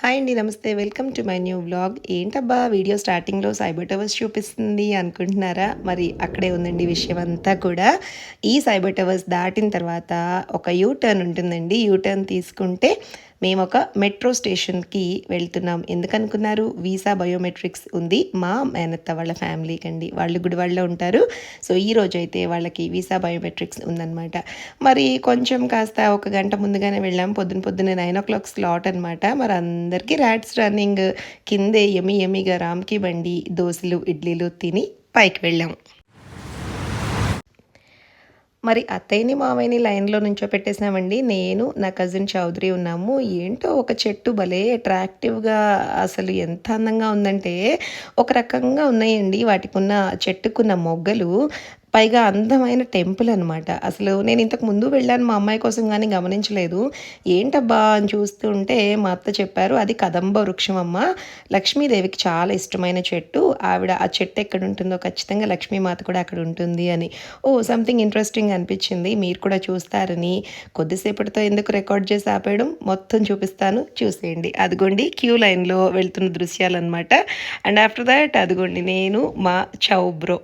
Hi అండి. నమస్తే. Welcome to my new vlog. ఏంటబ్బా వీడియో స్టార్టింగ్‌లో సైబర్ టవర్స్ చూపిస్తుంది అనుకుంటున్నారా? మరి అక్కడే ఉందండి విషయం అంతా కూడా. ఈ సైబర్ టవర్స్ దాటిన తర్వాత ఒక యూ టర్న్ ఉంటుందండి. యూ టర్న్ తీసుకుంటే మేమొక మెట్రో స్టేషన్‌కి వెళ్తున్నాం. ఎందుకనుకున్నారు? వీసా బయోమెట్రిక్స్ ఉంది. మా మేనత్త వాళ్ళ ఫ్యామిలీకండి. వాళ్ళు గుడివాడలో ఉంటారు. సో, ఈరోజైతే వాళ్ళకి వీసా బయోమెట్రిక్స్ ఉందనమాట. మరి కొంచెం కాస్త ఒక గంట ముందుగానే వెళ్ళాం. పొద్దున్నే 9:00 స్లాట్ అనమాట. మరి అందరికీ ర్యాట్స్ రన్నింగ్. కిందే యమ్మీగా రామ్‌కి బండి, దోసలు, ఇడ్లీలు తిని పైకి వెళ్ళాం. మరి అత్తయ్యని, మామయ్యని లైన్‌లో నుంచోపెట్టేసామండి. నేను, నా కజిన్ చౌదరి ఉన్నాము. ఏంటో ఒక చెట్టు భలే అట్రాక్టివ్‌గా అసలు ఎంత అందంగా ఉందంటే, ఒక రకంగా ఉన్నాయండి వాటికున్న చెట్టుకున్న మొగ్గలు. పైగా అందమైన టెంపుల్ అనమాట. అసలు నేను ఇంతకు ముందు వెళ్ళాను మా అమ్మాయి కోసం గానీ గమనించలేదు. ఏంటబ్బా అని చూస్తూ ఉంటే మా అత్త చెప్పారు, "అది కదంబ వృక్షం అమ్మ. లక్ష్మీదేవికి చాలా ఇష్టమైన చెట్టు. ఆవిడ ఆ చెట్టు ఎక్కడుంటుందో ఖచ్చితంగా లక్ష్మీమాత కూడా అక్కడ ఉంటుంది" అని. ఓహ్! సంథింగ్ ఇంట్రెస్టింగ్ అనిపించింది. మీరు కూడా చూస్తారని కొద్దిసేపటితో ఎందుకు రికార్డ్ చేసి ఆపేయడం, మొత్తం చూపిస్తాను చూసేయండి. అదిగోండి క్యూ లైన్‌లో వెళ్తున్న దృశ్యాలనమాట. అండ్ ఆఫ్టర్ దాట్ అదిగోండి నేను, మా బ్రో.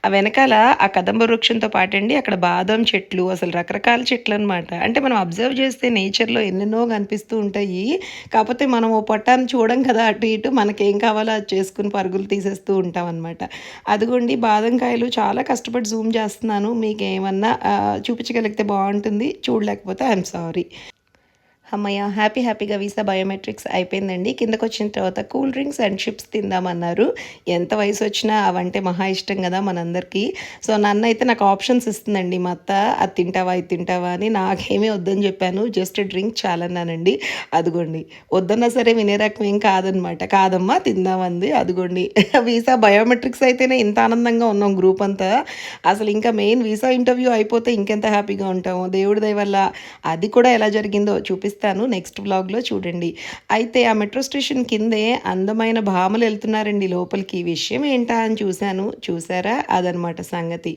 ఆ వెనకాల ఆ కదంబ వృక్షంతో పాటండి అక్కడ బాదం చెట్లు అసలు రకరకాల చెట్లనమాట. అంటే మనం అబ్జర్వ్ చేస్తే నేచర్‌లో ఎన్నెన్నో కనిపిస్తూ ఉంటాయి. కాపోతే మనం ఓ పట్టాన్ని చూడం కదా! అటు ఇటు మనకేం కావాలో అది చేసుకొని పరుగులు తీసేస్తూ ఉంటామనమాట. అదిగోండి బాదం కాయలు చాలా కష్టపడి జూమ్ చేస్తున్నాను. మీకేమన్నా చూపించగలిగితే బావుంటుంది. చూడలేకపోతే ఐయామ్ సారీ. హమ్మయ్య! హ్యాపీగా వీసా బయోమెట్రిక్స్ అయిపోయిందండి. కిందకొచ్చిన తర్వాత కూల్ డ్రింక్స్ అండ్ చిప్స్ తిందామన్నారు. ఎంత వయసొచ్చినా అవంటే మహా ఇష్టం గదా మనందరికీ. సో, నన్నైతే నాకు ఆప్షన్స్ ఇస్తుందండి మా అత్త. అది తింటావా? ఇది తింటావా? అని. నాకేమీ వద్దని చెప్పాను. జస్ట్ డ్రింక్ చాలన్నానండి. అదిగోండి వద్దన్నా సరే వినే రకం ఏం కాదనమాట. కాదమ్మా తిందాం అంది. అదిగోండి వీసా బయోమెట్రిక్స్ అయితేనే ఇంత ఆనందంగా ఉన్నాం గ్రూప్ అంతా. అసలు ఇంకా మెయిన్ వీసా ఇంటర్వ్యూ అయిపోతే ఇంకెంత హ్యాపీగా ఉంటామో. దేవుడి దయ వల్ల అది కూడా ఎలా జరిగిందో చూపిస్తాను నెక్స్ట్ వ్లాగ్‌లో చూడండి. అయితే ఆ మెట్రో స్టేషన్ కిందే అందమైన భామలు ఎళ్తున్నారండి లోపలికి. విషయం ఏంటా అని చూశాను. చూసారా? అదనమాట సంగతి.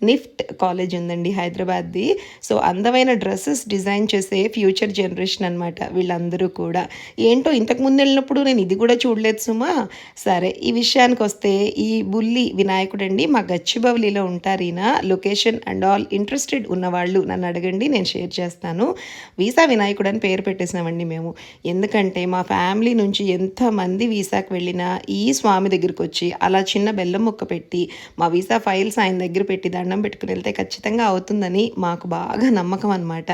నిఫ్ట్ కాలేజ్ ఉందండి హైదరాబాద్‌ది. సో, అందమైన డ్రెసెస్ డిజైన్ చేసే ఫ్యూచర్ జనరేషన్ అనమాట వీళ్ళందరూ కూడా. ఏంటో ఇంతకు ముందు ఎళ్ళినప్పుడు నేను ఇది కూడా చూడలేదు సుమా. సరే ఈ విషయానికొస్తే ఈ బుల్లి వినాయకుడండి మా గచ్చిబౌలిలో ఉంటారీయన. లొకేషన్ అండ్ ఆల్ ఇంట్రెస్టెడ్ ఉన్నవాళ్ళు నన్ను అడగండి నేను షేర్ చేస్తాను. వీసా వినాయకుడు అని పేరు పెట్టేసామండి మేము. ఎందుకంటే మా ఫ్యామిలీ నుంచి ఎంతమంది వీసాకి వెళ్ళినా ఈ స్వామి దగ్గరికి వచ్చి అలా చిన్న బెల్లం ముక్క పెట్టి మా వీసా ఫైల్స్ ఆయన దగ్గర పెట్టి దండం పెట్టుకుని వెళ్తే ఖచ్చితంగా అవుతుందని మాకు బాగా నమ్మకం అనమాట.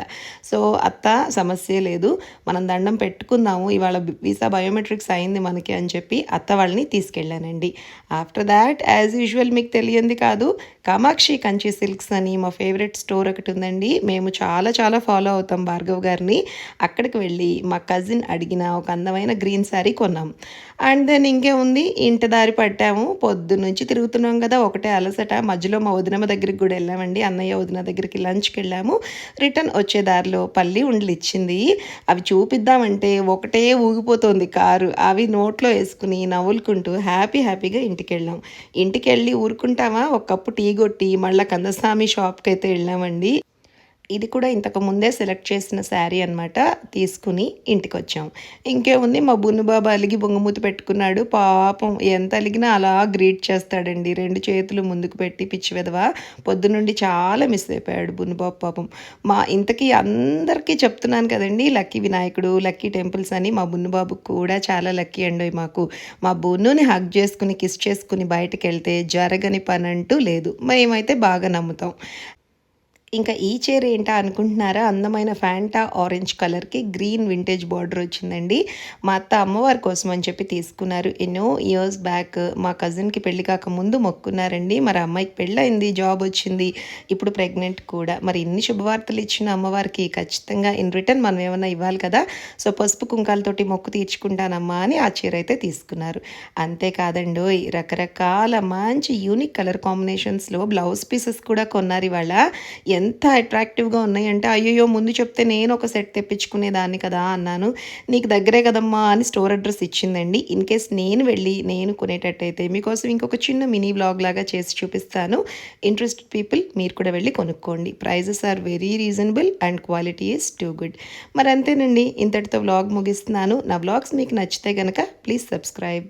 సో, అత్త సమస్యే లేదు. మనం దండం పెట్టుకుందాము. ఇవాళ వీసా బయోమెట్రిక్స్ అయింది మనకి అని చెప్పి అత్త వాళ్ళని తీసుకెళ్ళానండి. ఆఫ్టర్ దాట్ యాజ్ యూజువల్ మీకు తెలియంది కాదు, కామాక్షి కంచి సిల్క్స్ అని మా ఫేవరెట్ స్టోర్ ఒకటి ఉందండి. మేము చాలా ఫాలో అవుతాం భార్గవ్ గారిని. అక్కడికి వెళ్ళి మా కజిన్ అడిగిన ఒక అందమైన గ్రీన్ శారీ కొన్నాం. అండ్ దెన్ ఇంకేముంది ఇంటి దారి పట్టాము. పొద్దున్నుంచి తిరుగుతున్నాం కదా! ఒకటే అలసట. మధ్యలో మా వదినమ్మ దగ్గరికి కూడా వెళ్ళామండి. అన్నయ్య, వదిన దగ్గరికి లంచ్‌కి వెళ్ళాము. రిటర్న్ వచ్చే దారిలో పల్లి ఉండలు ఇచ్చింది. అవి చూపిద్దామంటే ఒకటే ఊగిపోతోంది కారు. అవి నోట్లో వేసుకుని నవ్వులుకుంటూ హ్యాపీగా ఇంటికెళ్ళాం. ఇంటికెళ్ళి ఊరుకుంటామా ఒక కప్పు టీ కొట్టి మళ్ళా కందస్వామి షాప్‌కైతే వెళ్ళామండి. ఇది కూడా ఇంతకు ముందే సెలెక్ట్ చేసిన శారీ అనమాట. తీసుకుని ఇంటికొచ్చాం. ఇంకేముంది మా బున్ను బాబు అలిగి బొంగమూతి పెట్టుకున్నాడు. పాపం ఎంత అలిగినా అలా గ్రీట్ చేస్తాడండి. 2 చేతులు ముందుకు పెట్టి పిచ్చి వెధవ. పొద్దునుండి చాలా మిస్ అయిపోయాడు బున్ను బాబు పాపం. ఇంతకీ అందరికీ చెప్తున్నాను కదండీ లక్కీ వినాయకుడు, లక్కీ టెంపుల్స్ అని. మా బున్ను బాబుకి కూడా చాలా లక్కీ అండోయ్ మాకు. మా బున్నుని హగ్ చేసుకుని, కిస్ చేసుకుని బయటికెళ్తే జరగని పనంటూ లేదు. మేమైతే బాగా నమ్ముతాం. ఇంకా ఈ చీర ఏంటా అనుకుంటున్నారా? అందమైన ఫ్యాంటా ఆరెంజ్ కలర్‌కి గ్రీన్ వింటేజ్ బార్డర్ వచ్చిందండి. మా అత్త అమ్మవారి కోసం అని చెప్పి తీసుకున్నారు. ఎన్నో ఇయర్స్ బ్యాక్ మా కజిన్‌కి పెళ్లి కాకముందు మొక్కున్నారండి. మరి అమ్మాయికి పెళ్ళయింది, జాబ్ వచ్చింది. ఇప్పుడు ప్రెగ్నెంట్ కూడా. మరి ఇన్ని శుభవార్తలు ఇచ్చిన అమ్మవారికి ఖచ్చితంగా ఇన్ రిటర్న్ మనం ఏమన్నా ఇవ్వాలి కదా! సో, పసుపు కుంకాలతోటి మొక్కు తీర్చుకుంటానమ్మా అని ఆ చీర అయితే తీసుకున్నారు. అంతేకాదండోయ్ రకరకాల మంచి యూనిక్ కలర్ కాంబినేషన్స్‌లో బ్లౌజ్ పీసెస్ కూడా కొన్నారు ఇవాళ. ఎంత అట్రాక్టివ్‌గా ఉన్నాయంటే, అయ్యయ్యో! ముందు చెప్తే నేను ఒక సెట్ తెప్పించుకునేదాన్ని కదా అన్నాను. నీకు దగ్గరే కదమ్మా అని స్టోర్ అడ్రెస్ ఇచ్చిందండి. ఇన్ కేస్ నేను కొనేటట్టయితే మీకోసం ఇంకొక చిన్న మినీ వ్లాగ్ లాగా చేసి చూపిస్తాను. ఇంట్రెస్టెడ్ పీపుల్ మీరు కూడా వెళ్లి కొనుక్కోండి. Prices are very reasonable and quality is too good. మరి అంతేనండి. ఇంతటితో వ్లాగ్ ముగిస్తున్నాను. నా వ్లాగ్స్ మీకు నచ్చితే గనక ప్లీజ్ సబ్స్క్రైబ్.